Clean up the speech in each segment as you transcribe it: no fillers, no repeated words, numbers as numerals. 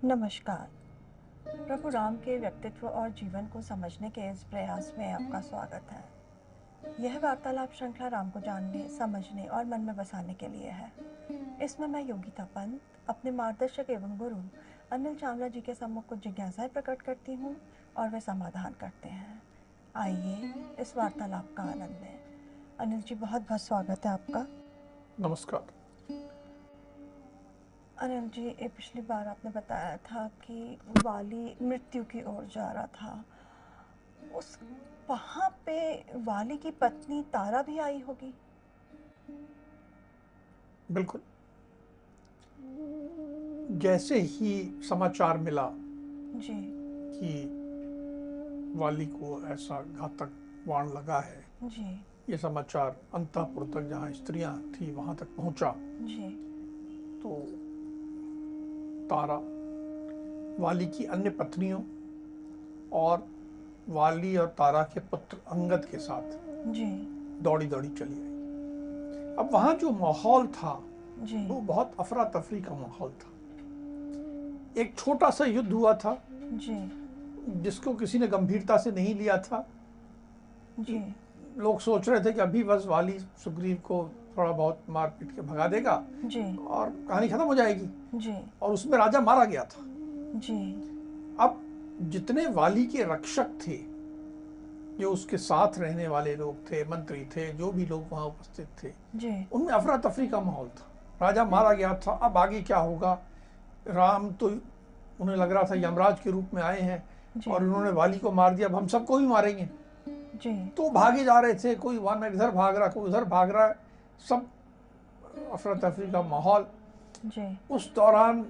नमस्कार। प्रभु राम के व्यक्तित्व और जीवन को समझने के इस प्रयास में आपका स्वागत है। यह वार्तालाप श्रृंखला राम को जानने, समझने और मन में बसाने के लिए है। इसमें मैं योगिता पंत अपने मार्गदर्शक एवं गुरु अनिल चावला जी के सम्मुख कुछ जिज्ञासाएं प्रकट करती हूँ और वे समाधान करते हैं। आइए इस वार्तालाप का आनंद लें। अनिल जी, बहुत बहुत स्वागत है आपका। नमस्कार। अनिल जी, ये पिछली बार आपने बताया था कि वाली मृत्यु की ओर जा रहा था। उस वहाँ पे वाली की पत्नी तारा भी आई होगी। बिल्कुल। जैसे ही समाचार मिला जी कि वाली को ऐसा घातक बाण लगा है, जी ये समाचार अंतःपुर तक, जहाँ स्त्रियां थी वहां तक पहुंचा, जी तो तारा वाली की अन्य पत्नियों और वाली और तारा के पुत्र अंगद के साथ जी दौड़ी दौड़ी चली आई। अब वहां जो माहौल था जी वो बहुत अफरा तफरी का माहौल था। एक छोटा सा युद्ध हुआ था जी जिसको किसी ने गंभीरता से नहीं लिया था। जी लोग सोच रहे थे कि अभी बस वाली सुग्रीव को थोड़ा बहुत मार पीट के भगा देगा जी और कहानी खत्म हो जाएगी, जी और उसमें राजा मारा गया था। जी अब जितने वाली के रक्षक थे, जो उसके साथ रहने वाले लोग थे, मंत्री थे, जो भी लोग वहां उपस्थित थे, जी उनमें अफरा तफरी का माहौल था। राजा मारा गया था, अब आगे क्या होगा। राम तो उन्हें लग रहा था यमराज के रूप में आए हैं जी और उन्होंने वाली को मार दिया, अब हम सबको भी मारेंगे। जी तो भागे जा रहे थे, कोई वन इधर भाग रहा, कोई उधर भाग रहा है, सब अफरा तफरी का माहौल। जी उस दौरान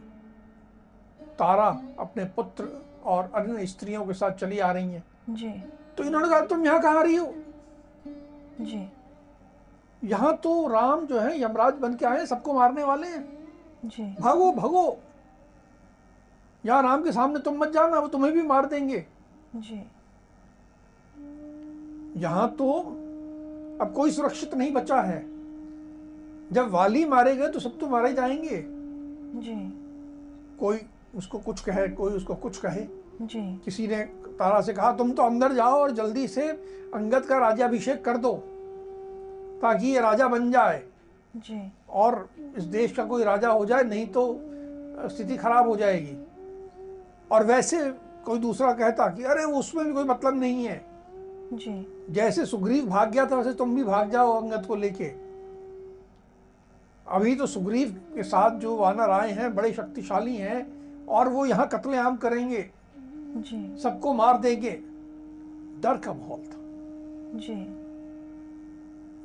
तारा अपने पुत्र और अन्य स्त्रियों के साथ चली आ रही हैं। जी तो इन्होंने कहा, तुम यहाँ कहाँ आ रही हो? जी यहाँ तो राम जो है यमराज बन के आए, सबको मारने वाले हैं, जी भागो भागो, यहाँ राम के सामने तुम मत जाना, वो तुम्हें भी मार देंगे। जी यहाँ तो अब कोई सुरक्षित नहीं बचा है। जब वाली मारे गए तो सब तो मारे जाएंगे। जी कोई उसको कुछ कहे, कोई उसको कुछ कहे। जी किसी ने तारा से कहा, तुम तो अंदर जाओ और जल्दी से अंगद का राज्याभिषेक कर दो ताकि ये राजा बन जाए जी और इस देश का कोई राजा हो जाए, नहीं तो स्थिति खराब हो जाएगी। और वैसे कोई दूसरा कहता कि अरे उसमें भी कोई मतलब नहीं है, जी जैसे सुग्रीव भाग गया था वैसे तुम भी भाग जाओ अंगद को लेके। अभी तो सुग्रीव के साथ जो वानर आए हैं बड़े शक्तिशाली हैं और वो यहाँ कत्लेआम करेंगे, जी सबको मार देंगे। डर का माहौल था। जी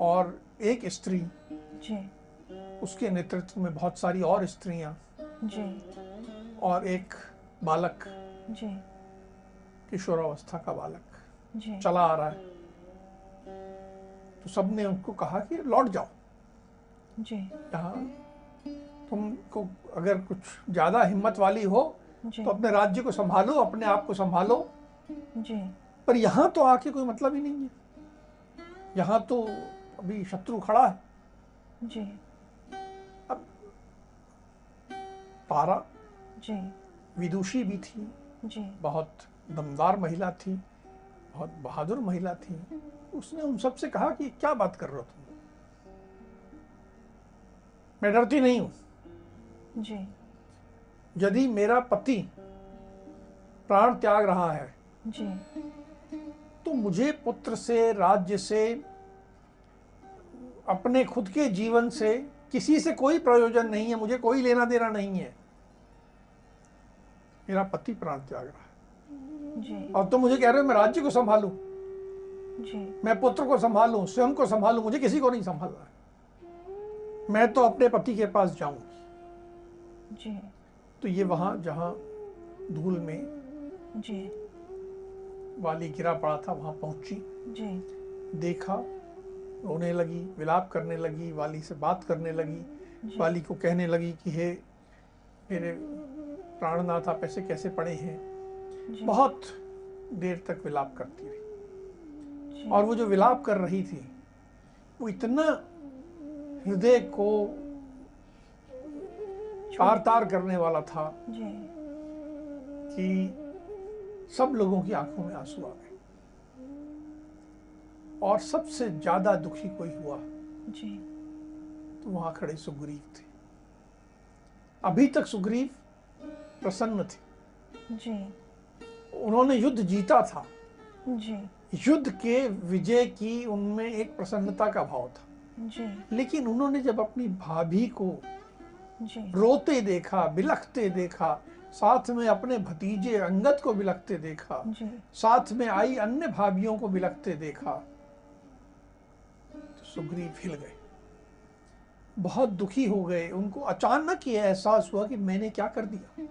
और एक स्त्री, जी उसके नेतृत्व में बहुत सारी और स्त्रियां जी और एक बालक, जी किशोरावस्था का बालक जी चला आ रहा है। तो सबने उनको कहा कि लौट जाओ, जी यहाँ तुमको अगर कुछ ज्यादा हिम्मत वाली हो जी तो अपने राज्य को संभालो, अपने आप को संभालो, जी पर यहाँ तो आके कोई मतलब ही नहीं है। यहाँ तो अभी शत्रु खड़ा है। जी अब तारा जी विदुषी भी थी, जी बहुत दमदार महिला थी, बहुत बहादुर महिला थी। उसने उन सबसे कहा कि क्या बात कर रहे हो तुम? मैं डरती नहीं हूं। जी यदि मेरा पति प्राण त्याग रहा है जी तो मुझे पुत्र से, राज्य से, अपने खुद के जीवन से, किसी से कोई प्रयोजन नहीं है, मुझे कोई लेना देना नहीं है। मेरा पति प्राण त्याग रहा है जी और तुम मुझे कह रहे हो मैं राज्य को संभालूं, जी मैं पुत्र को संभालूं, स्वयं को संभालूं, मुझे किसी को नहीं संभालना है। मैं तो अपने पति के पास जाऊंगी। जी तो ये वहां जहां धूल में जी वाली गिरा पड़ा था वहां पहुंची, जी देखा, रोने लगी, विलाप करने लगी, वाली से बात करने लगी, जी वाली को कहने लगी कि हे मेरे प्राणनाथ, आप ऐसे कैसे पड़े हैं। जी बहुत देर तक विलाप करती रही। जी और वो जो विलाप कर रही थी वो इतना हृदय को तार तार करने वाला था जी कि सब लोगों की आंखों में आंसू आ गए और सबसे ज्यादा दुखी कोई हुआ जी तो वहां खड़े सुग्रीव थे। अभी तक सुग्रीव प्रसन्न थे, जी उन्होंने युद्ध जीता था, जी युद्ध के विजय की उनमें एक प्रसन्नता का भाव था। जी लेकिन उन्होंने जब अपनी भाभी को जी रोते देखा, बिलखते देखा, साथ में अपने भतीजे अंगद को बिलखते देखा, जी साथ में आई अन्य भाभियों को बिलखते देखा, तो सुग्रीव हिल गए, बहुत दुखी हो गए। उनको अचानक ये एहसास हुआ कि मैंने क्या कर दिया,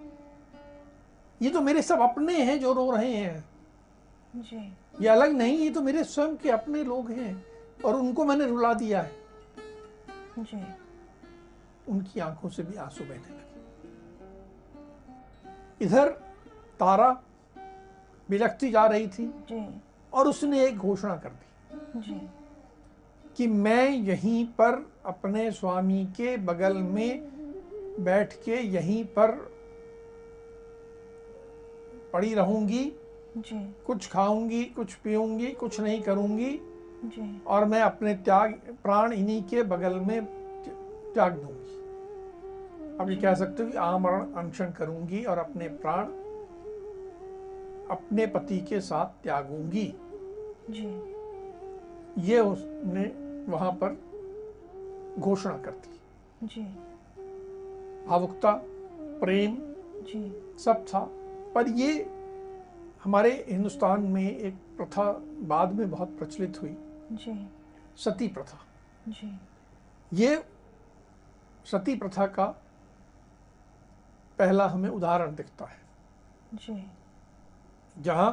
ये तो मेरे सब अपने हैं जो रो रहे हैं, जी ये अलग नहीं, ये तो मेरे स्वयं के अपने लोग हैं और उनको मैंने रुला दिया है। जी उनकी आंखों से भी आंसू बहने लगे। इधर तारा बिलखती जा रही थी जी और उसने एक घोषणा कर दी जी कि मैं यहीं पर अपने स्वामी के बगल में बैठ के यहीं पर पड़ी रहूंगी, जी कुछ खाऊंगी, कुछ पीऊंगी, कुछ नहीं करूंगी जी और मैं अपने प्राण इन्हीं के बगल में त्याग दूंगी। अब ये कह सकते हो कि आमरण अनशन करूंगी और अपने प्राण अपने पति के साथ त्यागूंगी। जी ये उसने वहां पर घोषणा कर दी। जी भावुकता, प्रेम जी सब था, पर ये हमारे हिंदुस्तान में एक प्रथा बाद में बहुत प्रचलित हुई, जी सती प्रथा। जी ये सती प्रथा का पहला हमें उदाहरण दिखता है, जी जहां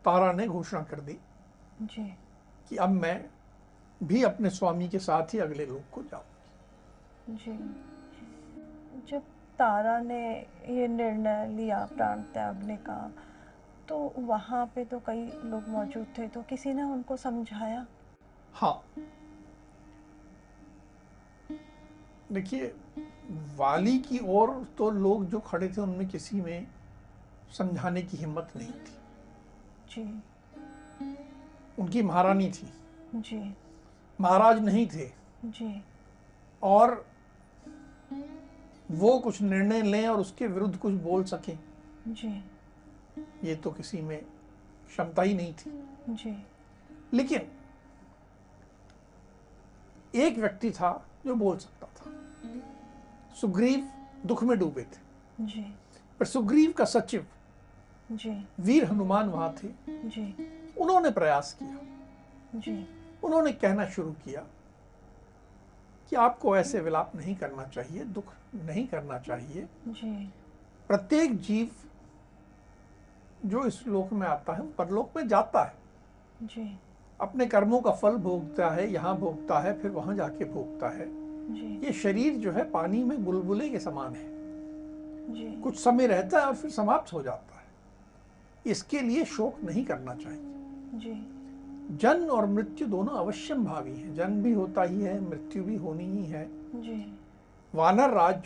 तारा ने घोषणा कर दी जी कि अब मैं भी अपने स्वामी के साथ ही अगले लोक को जाऊं। जी जब तारा ने ये निर्णय लिया प्राण त्यागने का, तो वहाँ पे तो कई लोग मौजूद थे, तो किसी ने उनको समझाया? हाँ, देखिए, वाली की ओर तो लोग जो खड़े थे उनमें किसी में समझाने की हिम्मत नहीं थी। जी उनकी महारानी थी, जी महाराज नहीं थे, जी और वो कुछ निर्णय लें और उसके विरुद्ध कुछ बोल सकें, जी ये तो किसी में क्षमता ही नहीं थी। जी लेकिन एक व्यक्ति था जो बोल सकता था। सुग्रीव दुख में डूबे थे, जी पर सुग्रीव का सचिव जी वीर हनुमान वहां थे। जी उन्होंने प्रयास किया, जी उन्होंने कहना शुरू किया कि आपको ऐसे विलाप नहीं करना चाहिए, दुख नहीं करना चाहिए। जी प्रत्येक जीव जो इस लोक में आता है वो परलोक में जाता है, जी अपने कर्मों का फल भोगता है, यहाँ भोगता है, फिर वहां जाके भोगता है। जी ये शरीर जो है पानी में बुलबुले के समान है, जी कुछ समय रहता है और फिर समाप्त हो जाता है। इसके लिए शोक नहीं करना चाहिए। जी जन्म और मृत्यु दोनों अवश्यम भावी है, जन्म भी होता ही है, मृत्यु भी होनी ही है। जी वानर राज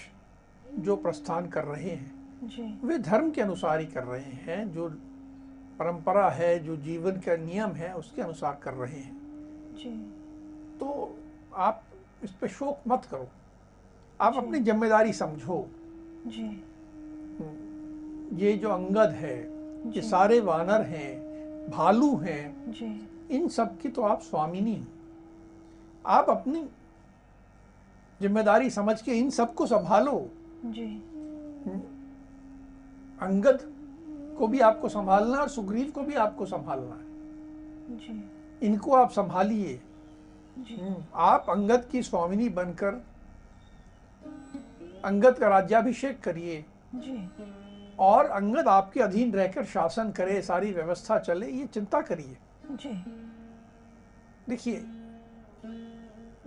जो प्रस्थान कर रहे हैं जी वे धर्म के अनुसार ही कर रहे हैं, जो परंपरा है, जो जीवन का नियम है उसके अनुसार कर रहे हैं। जी तो आप इस पे शोक मत करो, आप जी। अपनी जिम्मेदारी समझो। जी ये जो अंगद है, ये जी। सारे वानर हैं, भालू हैं, जी इन सब की तो आप स्वामिनी हो। आप अपनी जिम्मेदारी समझ के इन सबको संभालो। जी अंगद को भी आपको संभालना और सुग्रीव को भी आपको संभालना है, जी इनको आप संभालिए। जी आप अंगद की स्वामिनी बनकर अंगद का राज्याभिषेक करिए जी और अंगद आपके अधीन रहकर शासन करे, सारी व्यवस्था चले, ये चिंता करिए। जी देखिए,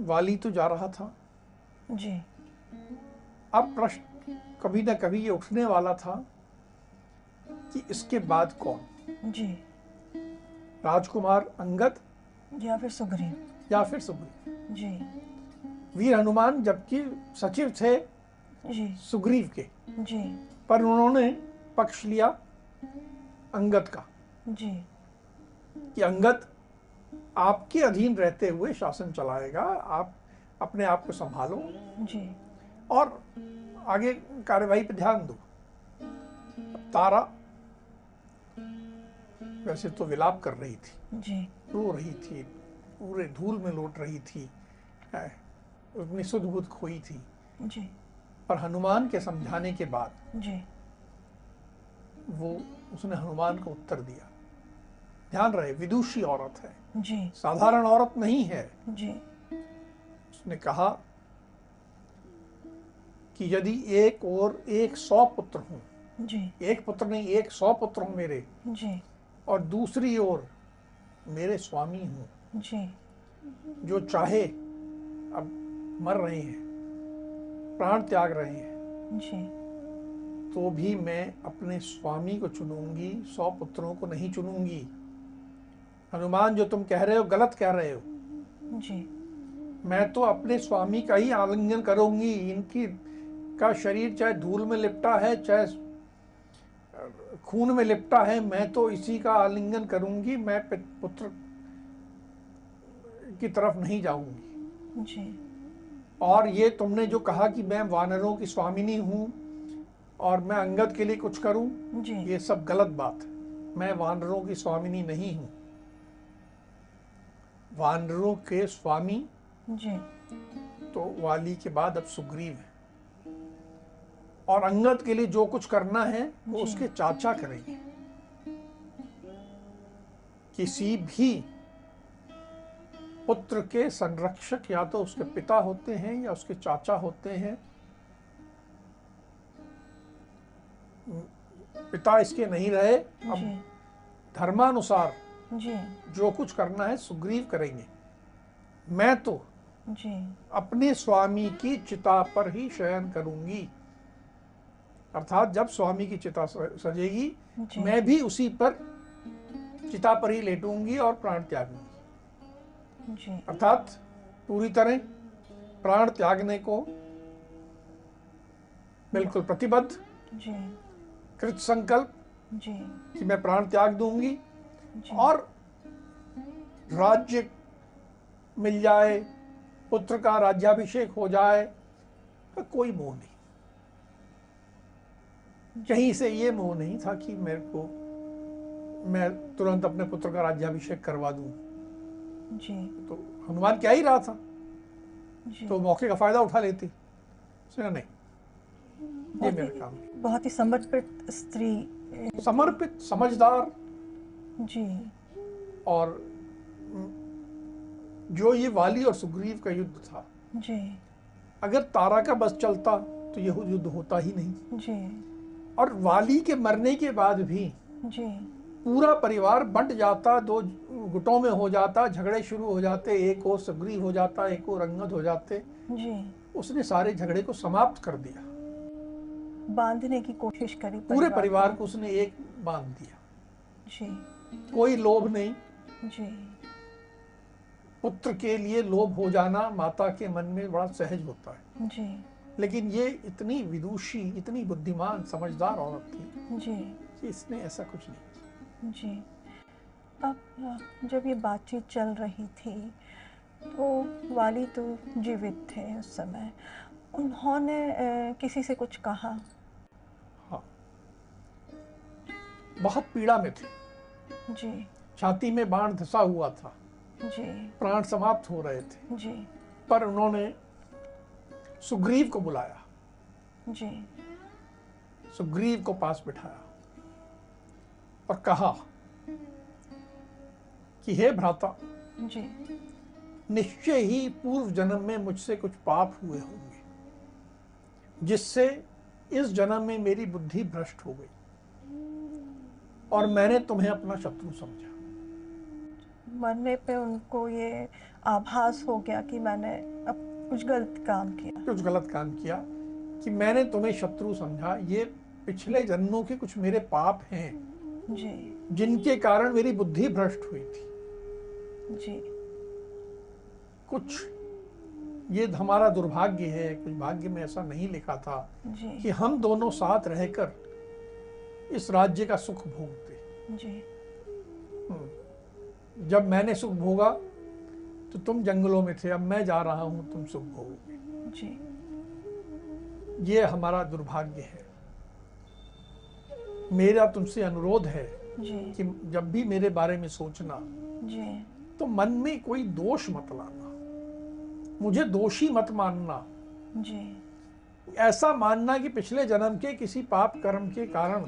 वाली तो जा रहा था, जी अब प्रश्न कभी ना कभी ये उठने वाला था कि इसके बाद कौन, जी राजकुमार अंगद या फिर सुग्रीव? या फिर सुग्रीव। जी वीर हनुमान जबकि सचिव थे जी सुग्रीव के, जी पर उन्होंने पक्ष लिया अंगद का जी कि अंगद आपके अधीन रहते हुए शासन चलाएगा, आप अपने आप को संभालो जी और आगे कार्यवाही पर ध्यान दो। तारा वैसे तो विलाप कर रही थी, जी रो रही थी, पूरे धूल में लौट रही थी, अपनी सुध बुध खोई थी। जी पर हनुमान के समझाने के बाद जी वो उसने हनुमान को उत्तर दिया। ध्यान रहे, विदुषी औरत है, जी साधारण औरत नहीं है। जी उसने कहा कि यदि एक और 100 पुत्र हों, जी एक पुत्र नहीं 100 पुत्र हों मेरे, जी और दूसरी ओर मेरे स्वामी हों जी जो चाहे, अब मर रहे हैं, प्राण त्याग रहे हैं, जी तो भी मैं अपने स्वामी को चुनूंगी, 100 पुत्रों को नहीं चुनूंगी। हनुमान जो तुम कह रहे हो गलत कह रहे हो, जी मैं तो अपने स्वामी का ही आलिंगन करूंगी। इनकी का शरीर चाहे धूल में लिपटा है, चाहे खून में लिपटा है, मैं तो इसी का आलिंगन करूंगी। मैं पुत्र की तरफ नहीं जाऊंगी। जी और ये तुमने जो कहा कि मैं वानरों की स्वामिनी हूं और मैं अंगद के लिए कुछ करूं, जी ये सब गलत बात है। मैं वानरों की स्वामिनी नहीं हूं। वानरों के स्वामी जी तो वाली के बाद अब सुग्रीव है, और अंगद के लिए जो कुछ करना है वो जी। उसके चाचा करेंगे। किसी भी पुत्र के संरक्षक या तो उसके पिता होते हैं या उसके चाचा होते हैं। पिता इसके नहीं रहे, अब जी धर्मानुसार जी जो कुछ करना है सुग्रीव करेंगे। मैं तो जी अपने स्वामी की चिता पर ही शयन करूंगी, अर्थात जब स्वामी की चिता सजेगी जी। मैं भी उसी पर चिता पर ही लेटूंगी और प्राण त्यागूंगी। जी अर्थात पूरी तरह प्राण त्यागने को बिल्कुल प्रतिबद्ध, जी कृत संकल्प जी कि मैं प्राण त्याग दूंगी। जी और राज्य मिल जाए, पुत्र का राज्याभिषेक हो जाए, तो कोई मोह नहीं। कहीं से ये मोह नहीं था कि मैं तुरंत अपने पुत्र का राज्याभिषेक करवा दूं। जी तो हनुमान क्या ही रहा था, जी। तो मौके का फायदा उठा लेती। नहीं, ये बहुत मेरा ही- काम है। बहुत ही समर्पित स्त्री। समर्पित, समझदार, जी और जो ये वाली और सुग्रीव का युद्ध था, जी अगर तारा का बस चलता तो ये युद्ध होता ही नहीं। जी और वाली के मरने के बाद भी जी पूरा परिवार बंट जाता, दो गुटों में हो जाता, झगड़े शुरू हो जाते, एक और सुग्रीव हो जाता, एक और अंगद हो जाते। जी। उसने सारे झगड़े को समाप्त कर दिया, बांधने की कोशिश करी पूरे परिवार को उसने एक बांध दिया। जी कोई लोभ नहीं। जी पुत्र के लिए लोभ हो जाना माता के मन में बड़ा सहज होता है, जी लेकिन ये इतनी विदुषी, इतनी बुद्धिमान, समझदार औरत थी जी कि इसने ऐसा कुछ नहीं। जी। अब जब ये बातचीत चल रही थी तो वाली तो जीवित थे उस समय, उन्होंने किसी से कुछ कहा? हाँ, बहुत पीड़ा में थे, जी छाती में बाण धंसा हुआ था, जी प्राण समाप्त हो रहे थे। जी पर उन्होंने सुग्रीव को बुलाया, जी सुग्रीव को पास बिठाया और कहा कि हे भ्राता, जी निश्चय ही पूर्व जन्म में मुझसे कुछ पाप हुए होंगे, जिससे इस जन्म में मेरी बुद्धि भ्रष्ट हो गई और मैंने तुम्हें अपना शत्रु समझा। मरने पे उनको ये आभास हो गया कि मैंने अब कुछ गलत काम किया, कि मैंने तुम्हें शत्रु समझा। ये पिछले जन्मों के कुछ मेरे पाप हैं जी जिनके कारण मेरी बुद्धि भ्रष्ट हुई थी। जी कुछ ये हमारा दुर्भाग्य है, कुछ भाग्य में ऐसा नहीं लिखा था जी कि हम दोनों साथ रहकर इस राज्य का सुख भोगते। जी जब मैंने सुख भोगा तो तुम जंगलों में थे, अब मैं जा रहा हूं, तुम सुख भोगोगे। जी ये हमारा दुर्भाग्य है। मेरा तुमसे अनुरोध है जी कि जब भी मेरे बारे में सोचना जी तो मन में कोई दोष मत लाना, मुझे दोषी मत मानना। जी ऐसा मानना कि पिछले जन्म के किसी पाप कर्म के कारण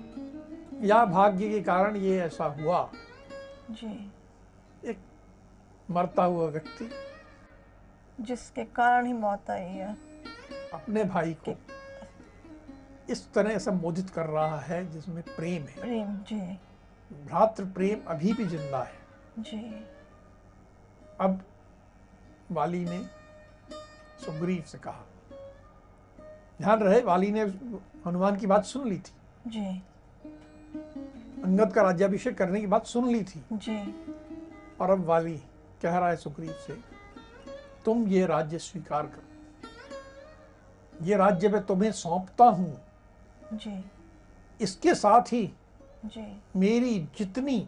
या भाग्य के कारण ये ऐसा हुआ। जी एक मरता हुआ व्यक्ति जिसके कारण ही मौत आई है, अपने भाई को इस तरह संबोधित कर रहा है जिसमें प्रेम है, प्रेम। जी भ्रातृ प्रेम अभी भी जिंदा है। जी अब वाली ने सुग्रीव से कहा, ध्यान रहे वाली ने हनुमान की बात सुन ली थी, जी अंगद का राज्याभिषेक करने की बात सुन ली थी, जी और अब वाली कह रहा है सुग्रीव से, तुम ये राज्य स्वीकार करो, ये राज्य मैं तुम्हें सौंपता हूं। जी इसके साथ ही जी मेरी जितनी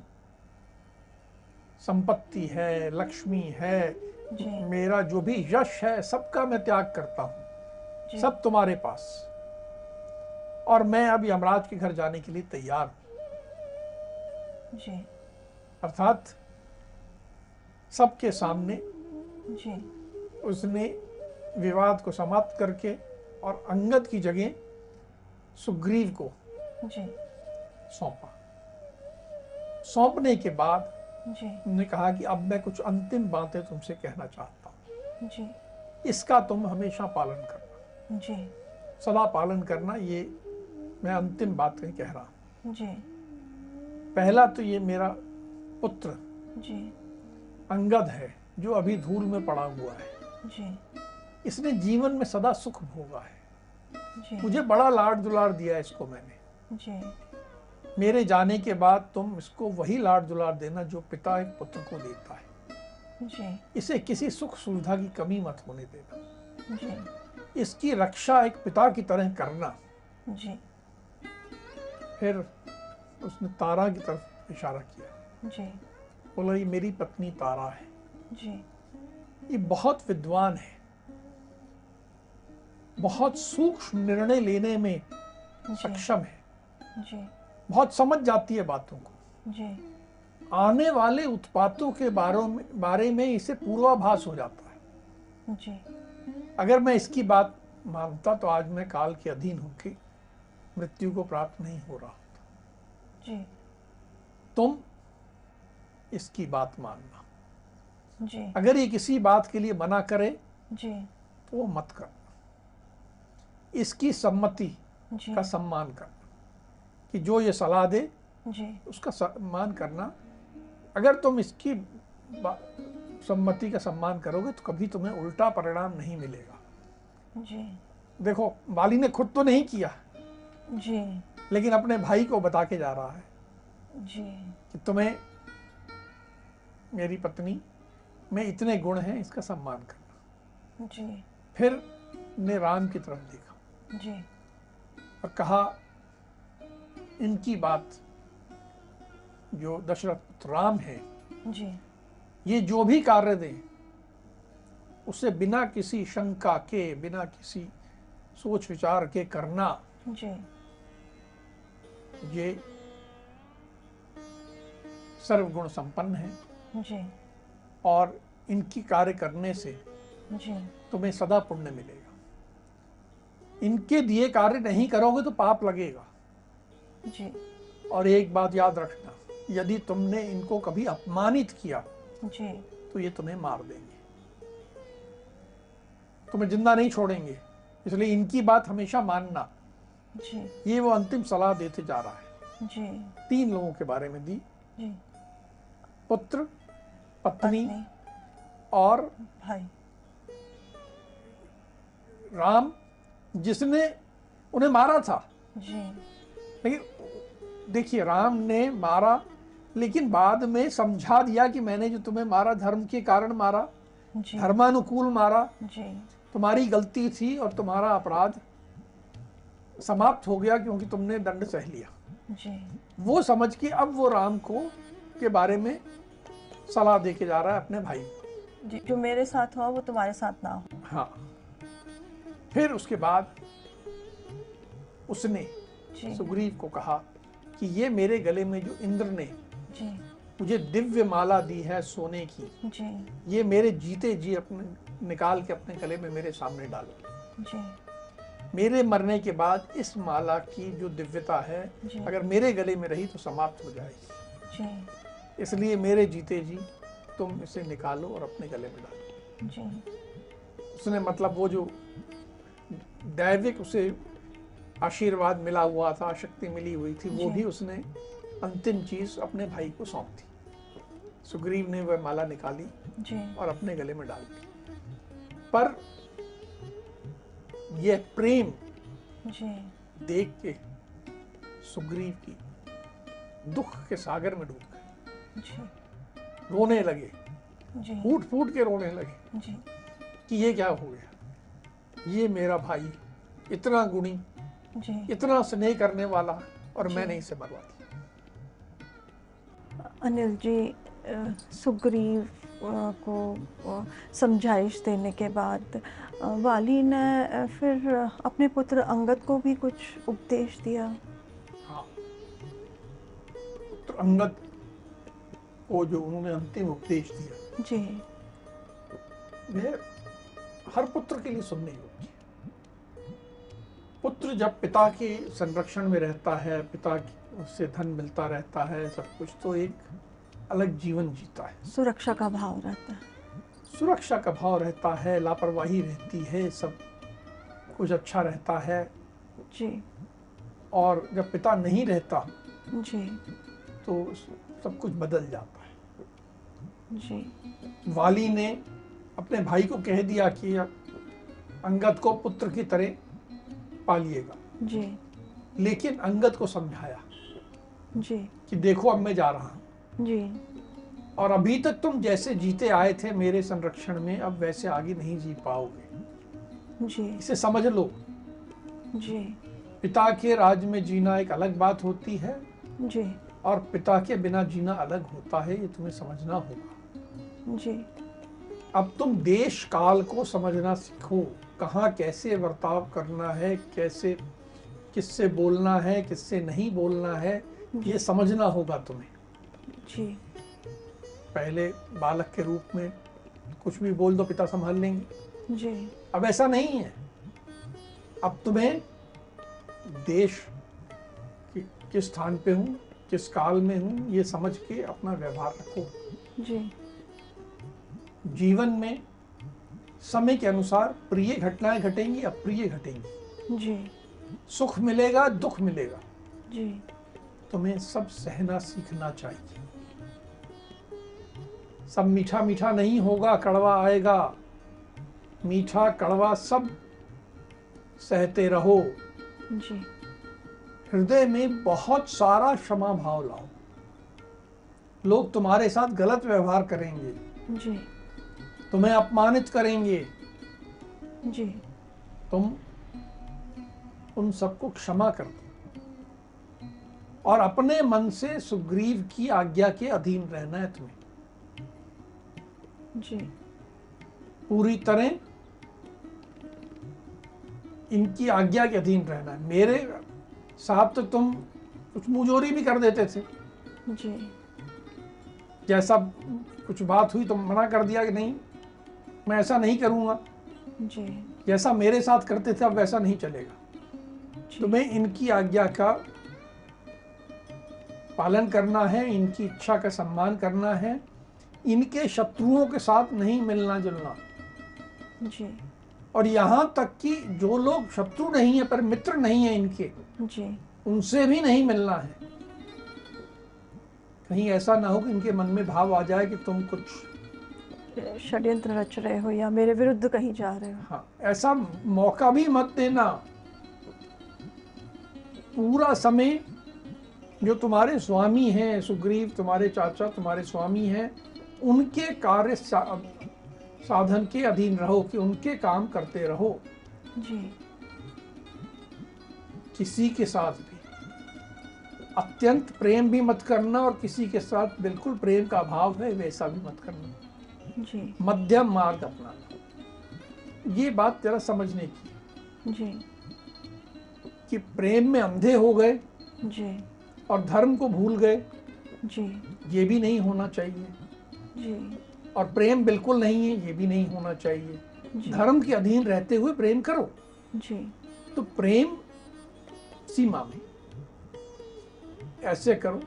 संपत्ति है, लक्ष्मी है, जी मेरा जो भी यश है, सबका मैं त्याग करता हूं, जी सब तुम्हारे पास, और मैं अब यमराज के घर जाने के लिए तैयार हूं। जी अर्थात सबके सामने जी उसने विवाद को समाप्त करके और अंगद की जगह सुग्रीव को जी सौंपा। सौंपने के बाद जी उन्होंने कहा कि अब मैं कुछ अंतिम बातें तुमसे कहना चाहता हूं, जी इसका तुम हमेशा पालन करना, जी सदा पालन करना, ये मैं अंतिम बातें कह रहा हूं। जी पहला तो ये मेरा पुत्र जी अंगद है जो अभी धूल में पड़ा हुआ है, जी इसने जीवन में सदा सुख भोगा है, जी मुझे बड़ा लाड दुलार दिया इसको मैंने। जी मेरे जाने के बाद तुम इसको वही लाड दुलार देना जो पिता एक पुत्र को देता है। जी इसे किसी सुख सुविधा की कमी मत होने देना, जी इसकी रक्षा एक पिता की तरह करना। जी फिर उसने तारा की तरफ इशारा किया, जी बोला ये मेरी पत्नी तारा है, जी ये बहुत विद्वान है, बहुत सूक्ष्म निर्णय लेने में सक्षम है, जी बहुत समझ जाती है बातों को, जी आने वाले उत्पातों के बारे में इसे पूर्वाभास हो जाता है। जी अगर मैं इसकी बात मानता तो आज मैं काल के अधीन होकर मृत्यु को प्राप्त नहीं हो रहा होता। जी तुम इसकी बात मानना, जी अगर ये किसी बात के लिए मना करे जी तो वो मत करना, इसकी सम्मति जी का सम्मान करना, कि जो ये सलाह दे जी उसका सम्मान करना। अगर तुम इसकी सम्मति का सम्मान करोगे तो कभी तुम्हें उल्टा परिणाम नहीं मिलेगा। जी देखो वाली ने खुद तो नहीं किया, जी लेकिन अपने भाई को बता के जा रहा है जी कि तुम्हें मेरी पत्नी में इतने गुण हैं, इसका सम्मान करना। जी फिर ने राम की तरफ देखा जी और कहा, इनकी बात जो दशरथ पुत्र राम है, जी ये जो भी कार्य दें उसे बिना किसी शंका के, बिना किसी सोच विचार के करना। जी ये सर्वगुण संपन्न है जी और इनकी कार्य करने से जी तुम्हें सदा पुण्य मिलेगा। इनके दिए कार्य नहीं करोगे तो पाप लगेगा। जी और एक बात याद रखना, यदि तुमने इनको कभी अपमानित किया जी तो ये तुम्हें मार देंगे, तुम्हें जिंदा नहीं छोड़ेंगे, इसलिए इनकी बात हमेशा मानना। जी ये वो अंतिम सलाह देते जा रहा है। जी 3 लोगों के बारे में दी, जी पुत्र, पत्नी पत्नी और भाई। राम, जिसने उन्हें मारा था। जी लेकिन देखिए, राम ने मारा लेकिन बाद में समझा दिया कि मैंने जो तुम्हें मारा धर्म के कारण मारा, जी धर्मानुकूल मारा, जी तुम्हारी गलती थी और तुम्हारा अपराध समाप्त हो गया क्योंकि तुमने दंड सह लिया। जी वो समझ के अब वो राम को के बारे में सलाह दे के जा रहा है अपने भाई को। जी, जो मेरे साथ हुआ वो तुम्हारे साथ ना हो। हाँ, फिर उसके बाद उसने जी सुग्रीव को कहा कि ये मेरे गले में जो इंद्र ने जी मुझे दिव्य माला दी है सोने की, जी ये मेरे जीते जी अपने निकाल के अपने गले में मेरे सामने डालो। जी मेरे मरने के बाद इस माला की जो दिव्यता है जी अगर मेरे गले में रही तो समाप्त हो जाएगी, जी इसलिए मेरे जीते जी तुम इसे निकालो और अपने गले में डालो। जी उसने मतलब वो जो दैविक उसे आशीर्वाद मिला हुआ था, शक्ति मिली हुई थी, वो जी। भी उसने अंतिम चीज अपने भाई को सौंप दी। सुग्रीव ने वह माला निकाली जी और अपने गले में डाल दी। पर यह प्रेम जी देख के सुग्रीव की दुख के सागर में डूब गए, जी रोने लगे, जी फूट फूट के रोने लगे जी कि ये क्या हो गया, ये मेरा भाई इतना गुणी, जी। इतना स्नेह करने वाला और जी। मैंने इसे मरवा दिया। अनिल जी, सुग्रीव को समझाइश देने के बाद वाली ने फिर अपने पुत्र अंगद को भी कुछ उपदेश दिया। हाँ, तो अंगद को जो उन्होंने अंतिम उपदेश दिया जी वह हर पुत्र के लिए सुनने योग्य है। पुत्र जब पिता के संरक्षण में रहता है, पिता से धन मिलता रहता है, सब कुछ, तो एक अलग जीवन जीता है, सुरक्षा का भाव रहता है। सुरक्षा का भाव रहता है, लापरवाही रहती है, सब कुछ अच्छा रहता है। जी और जब पिता नहीं रहता जी तो सब कुछ बदल जाता है। जी वाली ने अपने भाई को कह दिया कि अंगद को पुत्र की तरह पालिएगा, जी लेकिन अंगद को समझाया जी कि देखो अब मैं जा रहा हूं जी और अभी तक तुम जैसे जीते आए थे मेरे संरक्षण में, अब वैसे आगे नहीं जी पाओगे, जी इसे समझ लो। जी पिता के राज में जीना एक अलग बात होती है जी और पिता के बिना जीना अलग होता है, ये तुम्हें समझना होगा। जी अब तुम देश काल को समझना सीखो, कहाँ कैसे बर्ताव करना है, कैसे किससे बोलना है, किससे नहीं बोलना है, ये समझना होगा तुम्हें। जी पहले बालक के रूप में कुछ भी बोल दो, पिता संभाल लेंगे। जी अब ऐसा नहीं है, अब तुम्हें देश किस स्थान पे हूँ, किस काल में हूँ, ये समझ के अपना व्यवहार रखो। जी जीवन में समय के अनुसार प्रिय घटनाएं घटेंगी, अप्रिय घटेंगी, जी सुख मिलेगा, दुख मिलेगा, जी तुम्हें सब सहना सीखना चाहिए। सब मीठा मीठा नहीं होगा, कड़वा आएगा, मीठा कड़वा सब सहते रहो। जी हृदय में बहुत सारा क्षमा भाव लाओ। लोग तुम्हारे साथ गलत व्यवहार करेंगे, जी तुम्हें अपमानित करेंगे, जी तुम उन सबको क्षमा कर दो और अपने मन से सुग्रीव की आज्ञा के अधीन रहना है तुम्हें, जी पूरी तरह इनकी आज्ञा के अधीन रहना है। मेरे साहब तो तुम कुछ मुंहजोरी भी कर देते थे, जी जैसा कुछ बात हुई तो मना कर दिया कि नहीं मैं ऐसा नहीं करूंगा, जी जैसा मेरे साथ करते थे अब वैसा नहीं चलेगा। तुम्हें इनकी आज्ञा का पालन करना है, इनकी इच्छा का सम्मान करना है, इनके शत्रुओं के साथ नहीं मिलना जुलना। जी और यहाँ तक कि जो लोग शत्रु नहीं है पर मित्र नहीं है इनके, जी उनसे भी नहीं मिलना है। कहीं ऐसा ना हो कि इनके मन में भाव आ जाए कि तुम कुछ षड्यंत्र रच रहे हो या मेरे विरुद्ध कहीं जा रहे हो। हाँ, ऐसा मौका भी मत देना। पूरा समय जो तुम्हारे स्वामी हैं, सुग्रीव तुम्हारे चाचा तुम्हारे स्वामी हैं, उनके कार्य साधन के अधीन रहो, कि उनके काम करते रहो। जी किसी के साथ भी अत्यंत प्रेम भी मत करना और किसी के साथ बिल्कुल प्रेम का अभाव है वैसा भी मत करना। जी मध्यम मार्ग अपनाना। ये बात जरा समझने की जी कि प्रेम में अंधे हो गए जी और धर्म को भूल गए, जी ये भी नहीं होना चाहिए। जी और प्रेम बिल्कुल नहीं है, ये भी नहीं होना चाहिए। जी धर्म के अधीन रहते हुए प्रेम करो। जी तो प्रेम सीमा में ऐसे करो।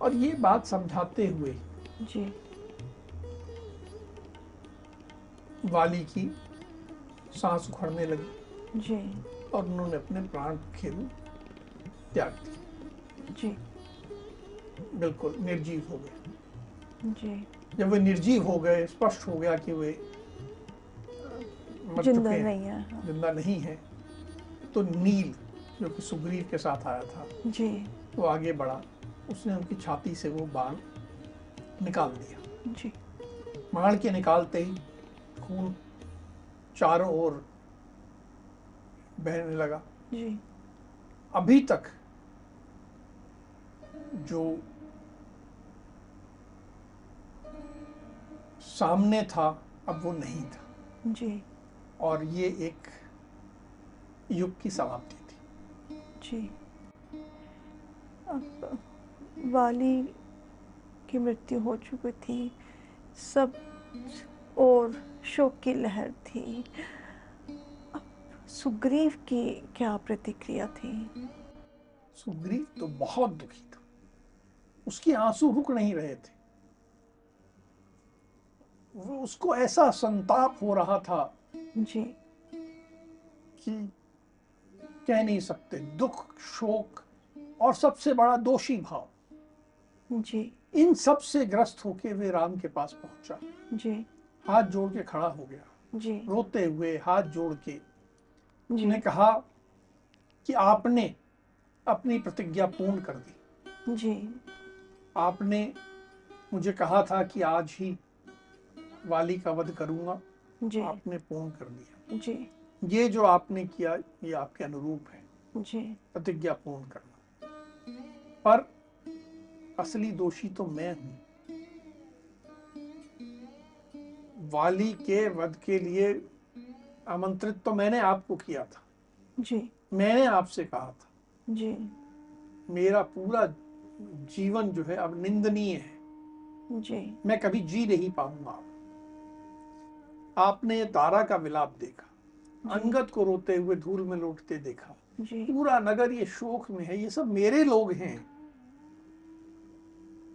और ये बात समझाते हुए जी वाली की सांस उखड़ने लगी जी और उन्होंने अपने प्राण खेल त्याग दिए, जी बिल्कुल निर्जीव हो गए। जी जब वे निर्जीव हो गए, स्पष्ट हो गया कि वे मर जिंदा चुके हैं, नहीं है। हाँ। जिंदा नहीं है, तो नील जो कि सुग्रीव के साथ आया था जी वो आगे बढ़ा। उसने उनकी छाती से वो बाण निकाल दिया। जी बाण के निकालते ही खून चारों ओर बहने लगा। जी अभी तक जो सामने था अब वो नहीं था जी और ये एक युग की समाप्ति थी। जी। अब वाली की मृत्यु हो चुकी थी, सब और शोक की लहर थी। अब सुग्रीव की क्या प्रतिक्रिया थी? सुग्रीव तो बहुत दुखी था, उसके आंसू रुक नहीं रहे थे। वो उसको ऐसा संताप हो रहा था जी कि कह नहीं सकते। दुख, शोक और सबसे बड़ा दोषी भाव, जी इन सब से ग्रस्त होके वे राम के पास पहुंचा। जी हाथ जोड़ के खड़ा हो गया, जी रोते हुए हाथ जोड़ के जी उन्हें कहा कि आपने अपनी प्रतिज्ञा पूर्ण कर दी। जी आपने मुझे कहा था कि आज ही वाली का वध करूंगा, जी आपने पूर्ण कर दिया। जी ये जो आपने किया ये आपके अनुरूप है, जी प्रतिज्ञा पूर्ण करना। पर असली दोषी तो मैं हूं। वाली के वध के लिए आमंत्रित तो मैंने आपको किया था, जी मैंने आपसे कहा था। जी मेरा पूरा जीवन जो है अब निंदनीय है, जी मैं कभी जी नहीं पाऊंगा। आपने तारा का विलाप देखा, अंगद को रोते हुए धूल में लौटते देखा, जी पूरा नगर ये शोक में है। ये सब मेरे लोग हैं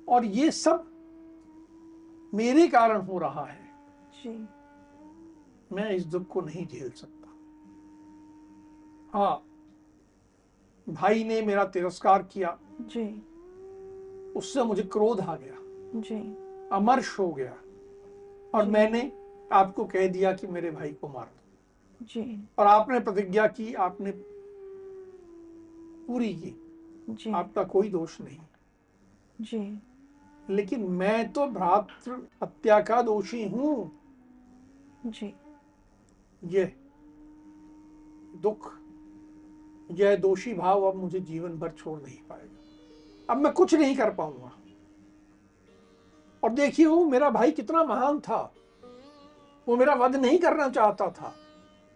और ये सब मेरे कारण हो रहा है। जी मैं इस दुख को नहीं झेल सकता। हाँ, भाई ने मेरा तिरस्कार किया, जी उससे मुझे क्रोध आ गया, जी अमर्ष हो गया और जी मैंने आपको कह दिया कि मेरे भाई को मार दो। जी और आपने प्रतिज्ञा की, आपने पूरी की, जी आपका कोई दोष नहीं। जी लेकिन मैं तो भ्रातृ हत्या का दोषी हूं। जी यह दुख, यह दोषी भाव अब मुझे जीवन भर छोड़ नहीं पाएगा। अब मैं कुछ नहीं कर पाऊंगा। और देखिए वो मेरा भाई कितना महान था, वो मेरा वध नहीं करना चाहता था।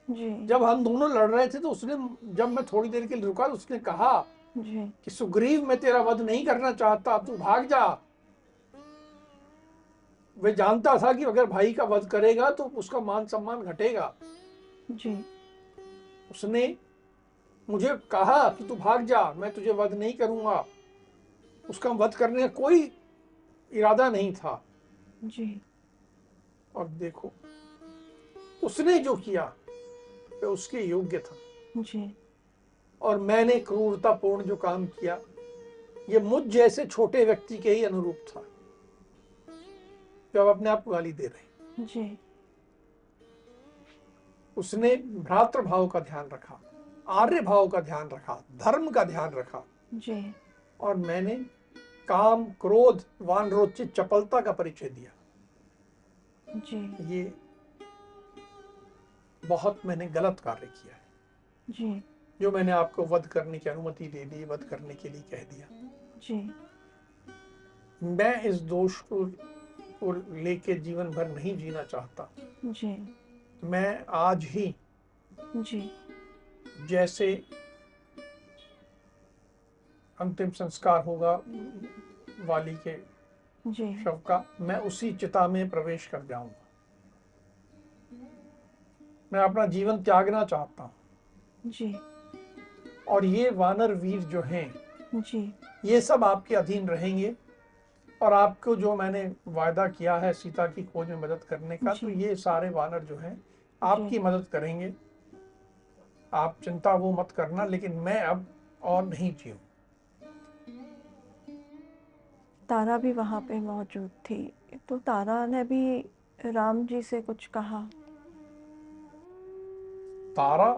जी जब हम दोनों लड़ रहे थे तो उसने, जब मैं थोड़ी देर के लिए रुका तो उसने कहा जी कि सुग्रीव मैं तेरा वध नहीं करना चाहता, तू भाग जा। वे जानता था कि अगर भाई का वध करेगा तो उसका मान सम्मान घटेगा। जी उसने मुझे कहा कि तू भाग जा, मैं तुझे वध नहीं करूंगा। उसका वध करने का कोई इरादा नहीं था। जी और देखो उसने जो किया वह उसके योग्य था जी और मैंने क्रूरतापूर्ण जो काम किया ये मुझ जैसे छोटे व्यक्ति के ही अनुरूप था जो अब अपने आप को गाली दे रहे। जी उसने भ्रातृभाव का ध्यान रखा, आर्य भाव का ध्यान रखा, धर्म का ध्यान रखा जी और मैंने काम, क्रोध, वानरोचित चपलता का परिचय दिया। जी ये बहुत मैंने गलत कार्य किया है। जी जो मैंने आपको वध करने की अनुमति दे दी, वध करने के लिए कह दिया। जी। मैं इस दोष को लेके जीवन भर नहीं जीना चाहता। जी। मैं आज ही जी। जैसे अंतिम संस्कार होगा वाली के जी। शव का, मैं उसी चिता में प्रवेश कर जाऊंगा। मैं अपना जीवन त्यागना चाहता हूं। जी। और ये वानर वीर जो हैं, जी। ये सब आपके अधीन रहेंगे। और आपको जो मैंने वायदा किया है सीता की खोज में मदद करने का, तो जी। ये सारे वानर जो हैं आपकी जी। मदद करेंगे। आप चिंता वो मत करना, लेकिन मैं अब और नहीं जीऊं। तारा भी वहाँ पे मौजूद थी, तो तारा ने भी राम जी से कुछ कहा? तारा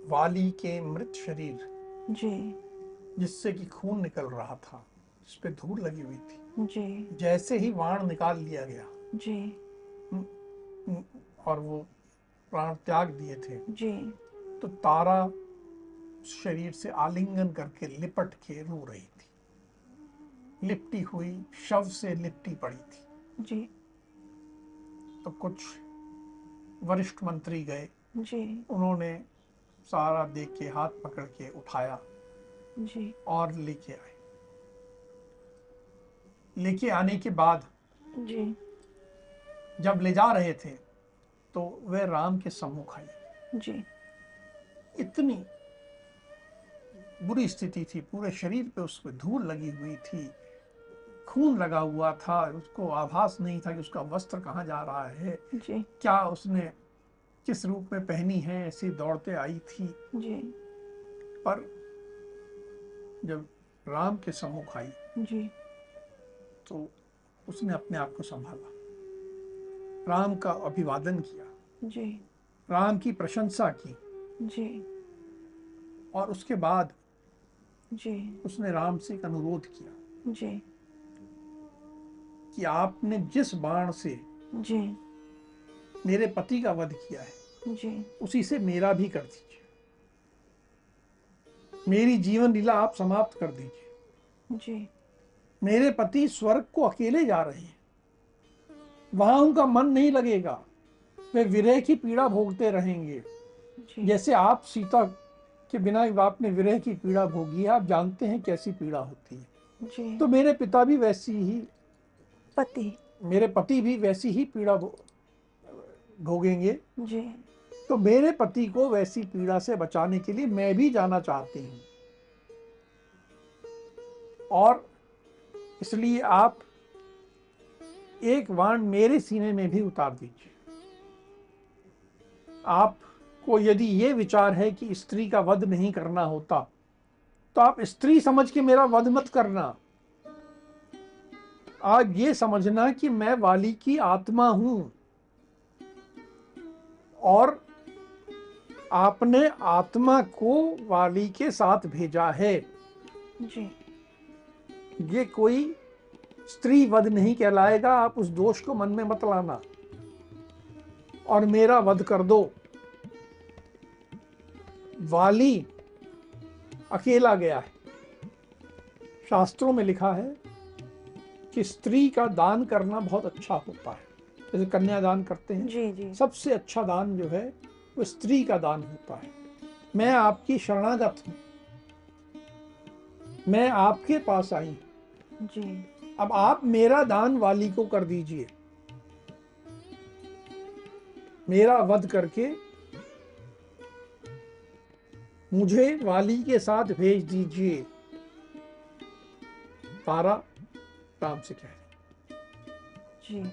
वाली के मृत शरीर, जी। जिससे कि खून निकल रहा था, जिस पे धूल लगी हुई थी, जी। जैसे ही बाण निकाल लिया गया जी। और वो प्राण त्याग दिए थे, जी। तो तारा उस शरीर से आलिंगन करके लिपट के रो रही थी। लिपटी हुई शव से लिपटी पड़ी थी। जी। तो कुछ वरिष्ठ मंत्री गए, जी। उन्होंने सारा देख के हाथ पकड़ के उठाया जी। और लेके आए। लेके आने के बाद जी। जब ले जा रहे थे, तो वह राम के सम्मुख आई। जी। इतनी बुरी स्थिति थी, पूरे शरीर पे उसको धूल लगी हुई थी, खून लगा हुआ था, उसको आभास नहीं था कि उसका वस्त्र कहाँ जा रहा है, जी। क्या उसने किस रूप में पहनी है, ऐसी दौड़ते आई थी। जी। पर जब राम के सम्मुख आई, जी। तो उसने अपने आप को संभाला, राम का अभिवादन किया, जी। राम की प्रशंसा की, जी। और उसके बाद जी। उसने राम से एक अनुरोध किया जी। कि आपने जिस बाण से जी। मेरे पति का वध किया है, जी। उसी से मेरा भी कर दीजिए। मेरी जीवन लीला आप समाप्त कर दीजिए। जी। मेरे पति स्वर्ग को अकेले जा रहे हैं, वहां उनका मन नहीं लगेगा, वे विरह की पीड़ा भोगते रहेंगे। जी। जैसे आप सीता के बिना आपने विरह की पीड़ा भोगी है, आप जानते हैं कैसी पीड़ा होती है। जी। तो मेरे पिता भी वैसी ही, पति। मेरे पति भी वैसी ही पीड़ा भोगेंगे। जी। तो मेरे पति को वैसी पीड़ा से बचाने के लिए मैं भी जाना चाहती हूँ, और इसलिए आप एक बाण मेरे सीने में भी उतार दीजिए। आपको यदि ये विचार है कि स्त्री का वध नहीं करना होता, तो आप स्त्री समझ के मेरा वध मत करना। आप ये समझना कि मैं वाली की आत्मा हूं, और आपने आत्मा को वाली के साथ भेजा है। जी। ये कोई स्त्री वध नहीं कहलाएगा, आप उस दोष को मन में मत लाना और मेरा वध कर दो। वाली अकेला गया है। शास्त्रों में लिखा है कि स्त्री का दान करना बहुत अच्छा होता है, जैसे कन्यादान करते हैं। जी। जी। सबसे अच्छा दान जो है वो स्त्री का दान होता है। मैं आपकी शरणागत हूं, मैं आपके पास आई हूं। जी। अब आप मेरा दान वाली को कर दीजिए, मेरा वध करके मुझे वाली के साथ भेज दीजिए। तारा राम से कह रही। जी।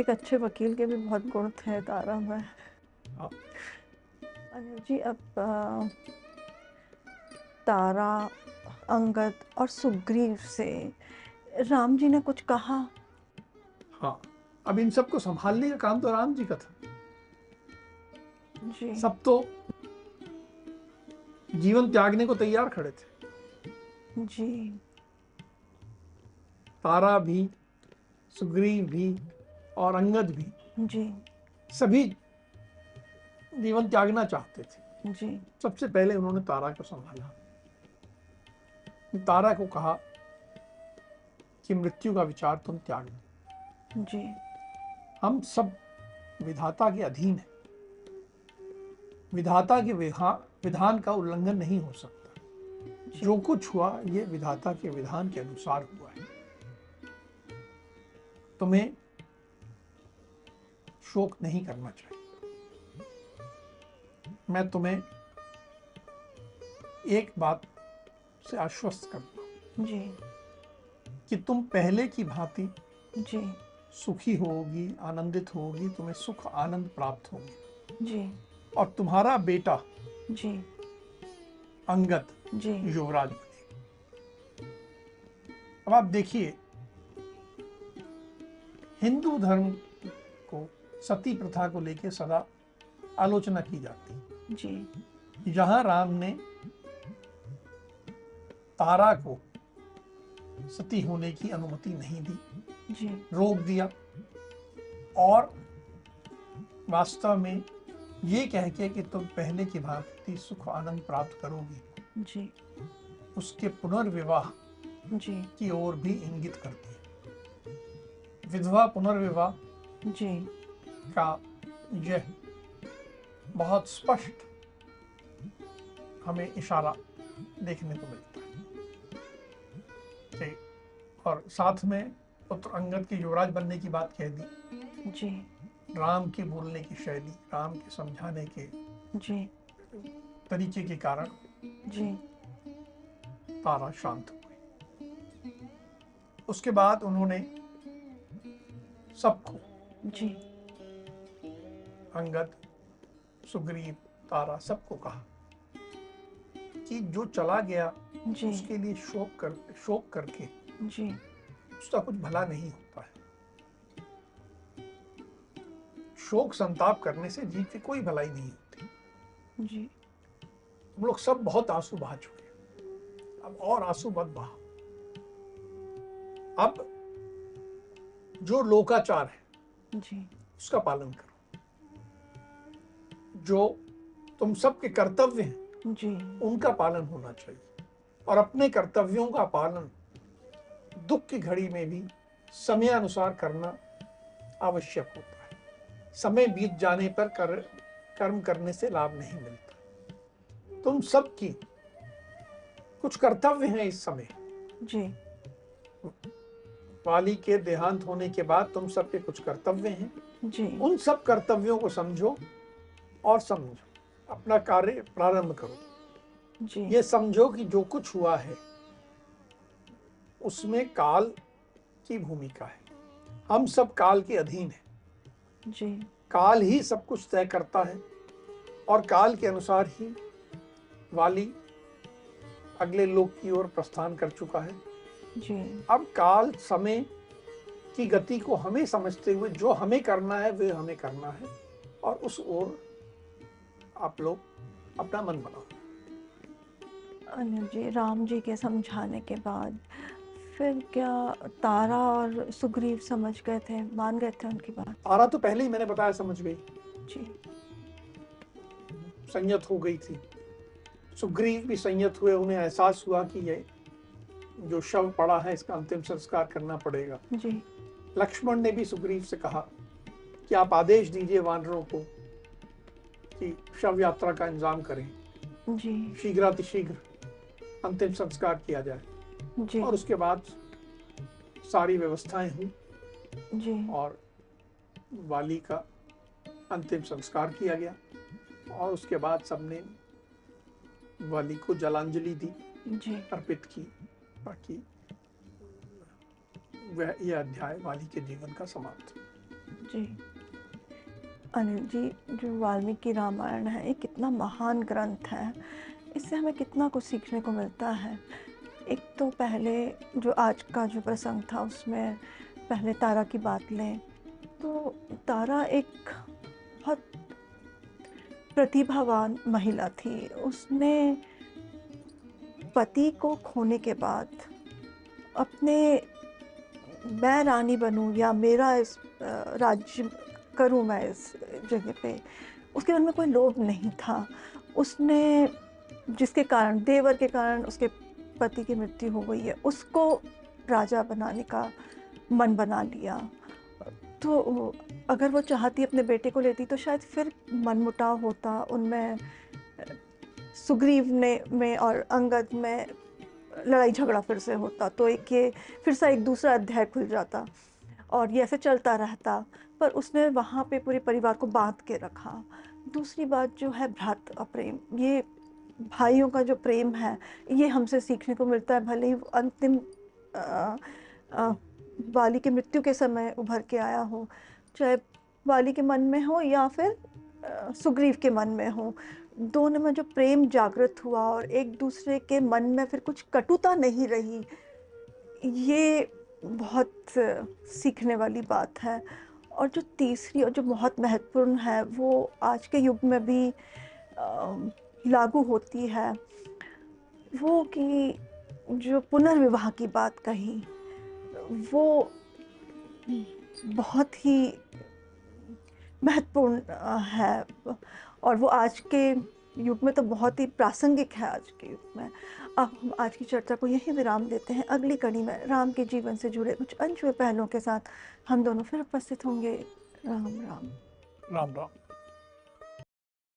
एक अच्छे वकील के भी बहुत गुण थे तारा में। हाँ। अनिल जी, अब तारा, अंगद और सुग्रीव से राम जी ने कुछ कहा? हाँ, अब इन सबको संभालने का काम तो राम जी का था। जी। सब तो जीवन त्यागने को तैयार खड़े थे। जी। तारा भी, सुग्रीव भी और अंगद भी, जी। सभी जीवन त्यागना चाहते थे। जी सबसे पहले उन्होंने तारा को संभाला। तारा को कहा कि मृत्यु का विचार तुम त्याग दो। जी हम सब विधाता के अधीन हैं। विधाता के विधान का उल्लंघन नहीं हो सकता। जो कुछ हुआ ये विधाता के विधान के अनुसार हुआ है। तुम्हें शोक नहीं करना चाहिए। मैं तुम्हें एक बात से आश्वस्त करता हूं जी कि तुम पहले की भांति जी सुखी होगी, आनंदित होगी, तुम्हें सुख आनंद प्राप्त होगी जी और तुम्हारा बेटा जी अंगद जी युवराज बनेगा। अब आप देखिए, हिंदू धर्म को सती प्रथा को लेकर सदा आलोचना की जाती है। जी जहां राम ने तारा को सती होने की अनुमति नहीं दी, जी रोक दिया और वास्तव में ये कह के कि तुम पहले की भांति सुख आनंद प्राप्त करोगी, जी उसके पुनर्विवाह जी की ओर भी इंगित करती है। विधवा पुनर्विवाह जी का यह बहुत स्पष्ट हमें इशारा देखने को मिलता है। और साथ में पुत्र अंगद के युवराज बनने की बात कह दी। जी राम के बोलने की शैली, राम के समझाने के जी तरीके के कारण जी तारा शांत हुई। उसके बाद उन्होंने सबको, जी अंगद, सुग्रीव, तारा, सबको कहा कि जो चला गया जी उसके लिए शोक करके जी उसका कुछ भला नहीं होता है। शोक संताप करने से जीव की कोई भलाई नहीं होती। जी हम लोग सब बहुत आंसू बहा चुके हैं, अब और आंसू मत बहा। अब जो लोकाचार है जी उसका पालन करो। जो तुम सबके कर्तव्य हैं जी उनका पालन होना चाहिए और अपने कर्तव्यों का पालन दुख की घड़ी में भी समयानुसार करना आवश्यक होता है। समय बीत जाने पर कर्म करने से लाभ नहीं मिलता। तुम सबकी कुछ कर्तव्य हैं इस समय। जी वाली के देहांत होने के बाद तुम सबके कुछ कर्तव्य हैं। जी उन सब कर्तव्यों को समझो और समझो, अपना कार्य प्रारंभ करो। जी ये समझो कि जो कुछ हुआ है उसमें काल की भूमिका है। हम सब काल के अधीन हैं। जी काल ही सब कुछ तय करता है और काल के अनुसार ही वाली अगले लोक की ओर प्रस्थान कर चुका है। जी अब काल समय की गति को हमें समझते हुए जो हमें करना है वे हमें करना है और उस ओर आप लोग अपना मन बनाओ। अनिल जी, राम जी के समझाने के बाद फिर क्या तारा और सुग्रीव समझ गए थे, मान गए थे उनकी बात? तारा तो पहले ही मैंने बताया समझ गई, जी संयत हो गई थी। सुग्रीव भी संयत हुए, उन्हें एहसास हुआ कि ये जो शव पड़ा है इसका अंतिम संस्कार करना पड़ेगा। जी लक्ष्मण ने भी सुग्रीव से कहा कि आप आदेश दीजिए वानरों को कि शव यात्रा का इंतजाम करें, जी शीघ्रातिशीघ्र अंतिम संस्कार किया जाए। जी और उसके बाद सारी व्यवस्थाएं हुई जी और वाली का अंतिम संस्कार किया गया और उसके बाद सबने वाली को जलांजलि दी, जी अर्पित की। बाकी वह यह अध्याय वाली के जीवन का समाप्त। जी अनिल जी, जो वाल्मीकि रामायण है ये कितना महान ग्रंथ है, इससे हमें कितना कुछ सीखने को मिलता है। एक तो पहले जो आज का जो प्रसंग था उसमें पहले तारा की बात लें तो तारा एक बहुत प्रतिभावान महिला थी। उसने पति को खोने के बाद अपने मैं रानी बनूं या मेरा इस राज्य करूं मैं इस जगह पे, उसके मन में कोई लोभ नहीं था। उसने जिसके कारण, देवर के कारण उसके पति की मृत्यु हो गई है, उसको राजा बनाने का मन बना लिया। तो अगर वो चाहती अपने बेटे को लेती तो शायद फिर मनमुटाव होता उनमें, सुग्रीव ने में और अंगद में लड़ाई झगड़ा फिर से होता, तो ये फिर से एक दूसरा अध्याय खुल जाता और ये ऐसे चलता रहता। पर उसने वहाँ पे पूरे परिवार को बांध के रखा। दूसरी बात जो है भ्रातृ प्रेम, ये भाइयों का जो प्रेम है, ये हमसे सीखने को मिलता है। भले ही वो अंतिम अ, अ, बाली की मृत्यु के समय उभर के आया हो, चाहे बाली के मन में हो या फिर सुग्रीव के मन में हो, दोनों में जो प्रेम जागृत हुआ और एक दूसरे के मन में फिर कुछ कटुता नहीं रही, ये बहुत सीखने वाली बात है। और जो तीसरी और जो बहुत महत्वपूर्ण है, वो आज के युग में भी लागू होती है, वो कि जो पुनर्विवाह की बात कही, वो बहुत ही महत्वपूर्ण है और वो आज के युग में तो बहुत ही प्रासंगिक है आज के युग में। अब हम आज की चर्चा को यहीं विराम देते हैं। अगली कड़ी में राम के जीवन से जुड़े कुछ अनछुए पहलुओं के साथ हम दोनों फिर उपस्थित होंगे। राम राम। राम राम।